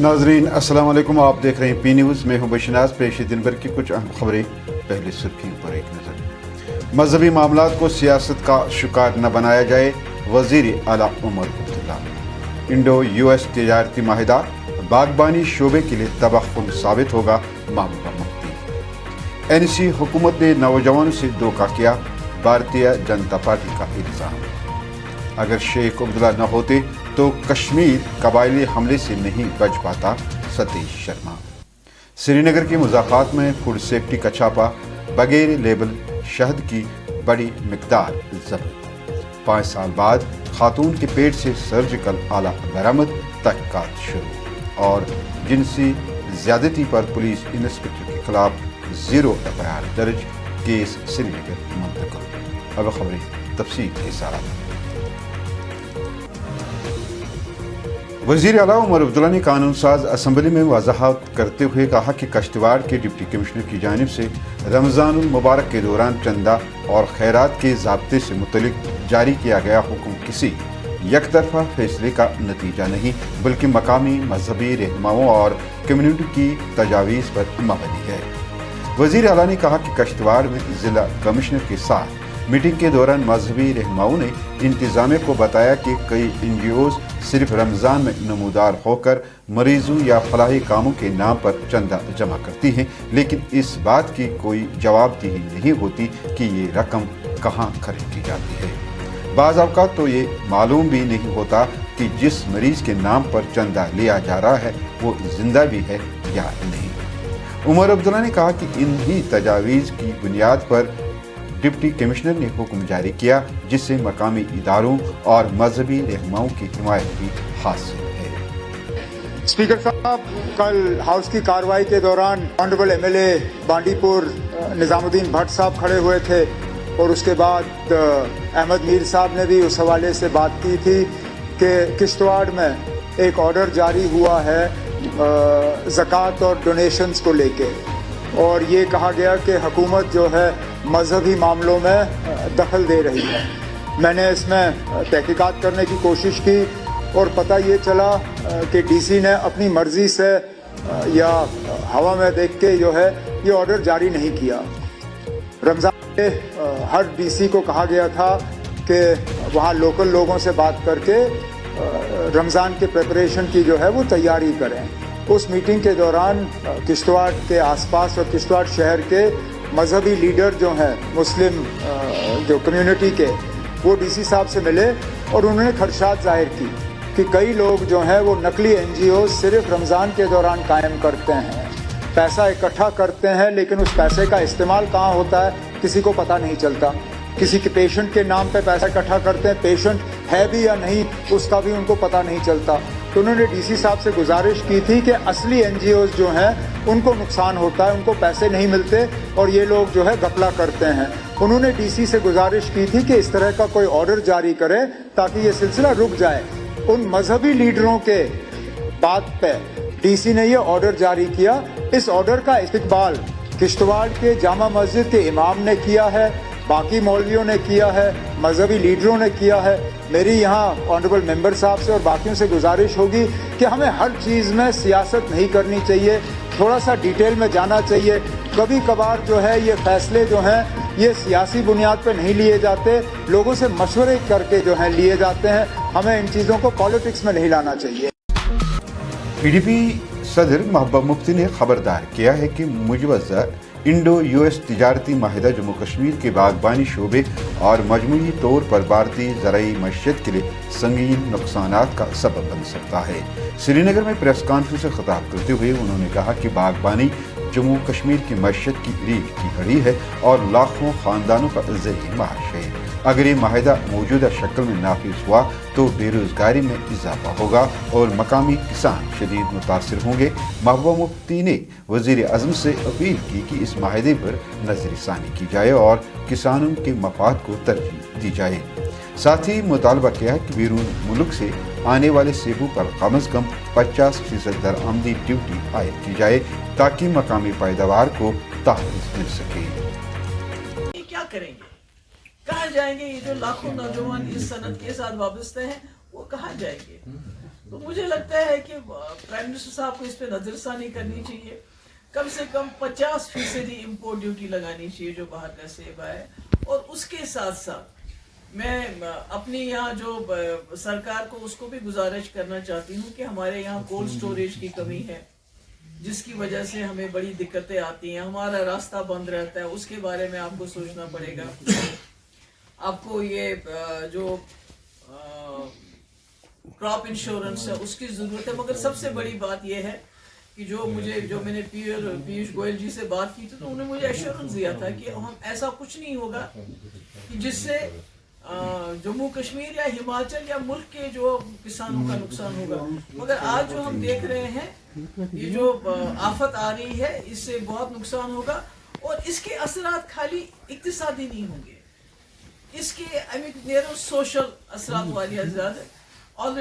नाजरीन अस्सलाम वालेकुम, आप देख रहे हैं पी न्यूज़। मैं हूं बशनाज। पेश दिन भर की कुछ अहम खबरें। पहले सुर्खियों पर एक नज़र। मजहबी मामलात को सियासत का शिकार न बनाया जाए, वज़ीर आला उमर अब्दुल्ला। इंडो यूएस तिजारती माहिदा बागबानी शोबे के लिए तबाहकुन साबित होगा, महबूबा मुफ्ती। एनसी हुकूमत ने नौजवानों से धोखा किया, भारतीय जनता पार्टी का इल्ज़ाम। अगर शेख अब्दुल्ला न होते तो कश्मीर कबायली हमले से नहीं बच पाता, सतीश शर्मा। श्रीनगर के मुज़ाफ़ात में फूड सेफ्टी का छापा, बगैर लेबल शहद की बड़ी मिकदार जब्त। 5 साल बाद खातून के पेट से सर्जिकल आला बरामद, तहक़ीक़ात शुरू। और जिनसी ज़्यादती पर पुलिस इंस्पेक्टर के खिलाफ 0 FIR दर्ज, केस श्रीनगर मुंतकिल। अब खबरें तफसील के साथ। वज़ीर आला उमर अब्दुल्ला ने कानून साज असम्बली में वजाहत करते हुए कहा कि कश्तवाड़ के डिप्टी कमिश्नर की जानिब से रमज़ानुल मुबारक के दौरान चंदा और खैरात के ज़ाब्ते से मुतल्लिक जारी किया गया हुक्म किसी यकतरफा फैसले का नतीजा नहीं, बल्कि मकामी मजहबी रहनुमाओं और कम्यूनिटी की तजावीज़ पर मबनी है। वज़ीर आला ने कहा कि कश्तवाड़ में ज़िला कमिश्नर के साथ मीटिंग के दौरान मजहबी रहनुमाओं ने इंतज़ामिया को बताया कि कई NGOs सिर्फ रमज़ान में नमूदार होकर मरीजों या फलाही कामों के नाम पर चंदा जमा करती हैं, लेकिन इस बात की कोई जवाबदेही नहीं होती कि ये रकम कहाँ खर्च की जाती है। बाज़ औक़ात तो ये मालूम भी नहीं होता कि जिस मरीज़ के नाम पर चंदा लिया जा रहा है वो जिंदा भी है या नहीं। उमर अब्दुल्ला ने कहा कि इन्हीं तजावीज़ की बुनियाद पर डिप्टी कमिश्नर ने हुक्म जारी किया, जिससे मकामी इदारों और मजहबी रहनुमाओं की हिमायत भी हासिल है। स्पीकर साहब, कल हाउस की कार्रवाई के दौरान ऑनरेबल MLA बांडीपुर निजामुद्दीन भट्ट साहब खड़े हुए थे और उसके बाद अहमद मीर साहब ने भी उस हवाले से बात की थी कि किश्तवाड़ में एक ऑर्डर जारी हुआ है ज़कात और डोनेशंस को लेके, और ये कहा गया कि हुकूमत जो है मजहबी मामलों में दखल दे रही है। मैंने इसमें तहकीकात करने की कोशिश की और पता ये चला कि DC ने अपनी मर्ज़ी से या हवा में देख के जो है ये ऑर्डर जारी नहीं किया। रमज़ान में हर DC को कहा गया था कि वहाँ लोकल लोगों से बात करके रमज़ान के प्रिपरेशन की जो है वो तैयारी करें। उस मीटिंग के दौरान किश्तवाड़ के आसपास और किश्तवाड़ शहर के मजहबी लीडर जो हैं मुस्लिम जो कम्युनिटी के, वो DC साहब से मिले और उन्होंने खदशात जाहिर की कि कई लोग जो हैं वो नकली NGO सिर्फ रमज़ान के दौरान कायम करते हैं, पैसा इकट्ठा करते हैं, लेकिन उस पैसे का इस्तेमाल कहाँ होता है किसी को पता नहीं चलता। किसी के पेशेंट के नाम पे पैसा इकट्ठा करते हैं, पेशेंट है भी या नहीं उसका भी उनको पता नहीं चलता। तो उन्होंने DC साहब से गुजारिश की थी कि असली NGOs जो हैं उनको नुकसान होता है, उनको पैसे नहीं मिलते और ये लोग जो है घपला करते हैं। उन्होंने DC से गुजारिश की थी कि इस तरह का कोई ऑर्डर जारी करे ताकि ये सिलसिला रुक जाए। उन मजहबी लीडरों के बात पे DC ने ये ऑर्डर जारी किया। इस ऑर्डर का इस्तकबाल किश्तवाड़ के जामा मस्जिद के इमाम ने किया है, बाकी मौलवियों ने किया है, मजहबी लीडरों ने किया है। मेरी यहाँ ऑनरेबल मेंबर साहब से और बाकियों से गुजारिश होगी कि हमें हर चीज़ में सियासत नहीं करनी चाहिए, थोड़ा सा डिटेल में जाना चाहिए। कभी कभार जो है ये फैसले जो हैं ये सियासी बुनियाद पर नहीं लिए जाते, लोगों से मशवरे करके जो हैं लिए जाते हैं। हमें इन चीज़ों को पॉलिटिक्स में नहीं लाना चाहिए। PDP सदर महबूबा मुफ्ती ने खबरदार किया है कि मुजवज़ा इंडो US तिजारती माहिदा जम्मू कश्मीर के बागबानी शोबे और मजमूई तौर पर भारतीय ज़राई मईशत के लिए संगीन नुकसानात का सबब बन सकता है। श्रीनगर में प्रेस कॉन्फ्रेंस से खिताब करते हुए उन्होंने कहा कि बागबानी जम्मू कश्मीर की मईशत की रीढ़ की हड्डी है और लाखों ख़ानदानों का ज़रिए माश है। अगर ये माहिदा मौजूदा शक्ल में नाफिज हुआ तो बेरोज़गारी में इजाफा होगा और मकामी किसान शदीद मुतासिर होंगे। महबूबा मुफ्ती ने वज़ीर आज़म से अपील की कि इस माहिदे पर नज़रसानी की जाए और किसानों के मफाद को तरजीह दी जाए। साथ ही मुतालबा किया कि बैरून मुल्क से आने वाले सेबों पर कम अज़ कम 50% दरआमदी ड्यूटी आयद की जाए ताकि मकामी पैदावार को तहफ़्फ़ुज़ मिल सके। क्या करेंगे, कहाँ जाएंगे? ये जो लाखों नौजवान इस सनत के साथ वाबस्ते हैं वो कहाँ जाएंगे? तो मुझे लगता है कि प्राइम मिनिस्टर साहब को इस पे नजरसानी करनी चाहिए, कम से कम 50% इम्पोर्ट ड्यूटी लगानी चाहिए जो बाहर का सेब है। और उसके साथ साथ मैं अपनी यहाँ जो सरकार को उसको भी गुजारिश करना चाहती हूँ कि हमारे यहाँ कोल्ड स्टोरेज की कमी है, जिसकी वजह से हमें बड़ी दिक्कतें आती हैं, हमारा रास्ता बंद रहता है, उसके बारे में आपको सोचना पड़ेगा। आपको ये जो क्रॉप इंश्योरेंस है उसकी जरूरत है, मगर सबसे बड़ी बात यह है कि जो मैंने पीयूष गोयल जी से बात की थी तो उन्होंने मुझे एश्योरेंस दिया था कि हम ऐसा कुछ नहीं होगा कि जिससे जम्मू कश्मीर या हिमाचल या मुल्क के जो किसानों का नुकसान होगा। मगर आज जो हम देख रहे हैं ये जो आफत आ रही है इससे बहुत नुकसान होगा, और इसके असरात खाली इक्तिसादी नहीं होंगे, इसके सोशल असरात वाली ज्यादा ऑलरेडी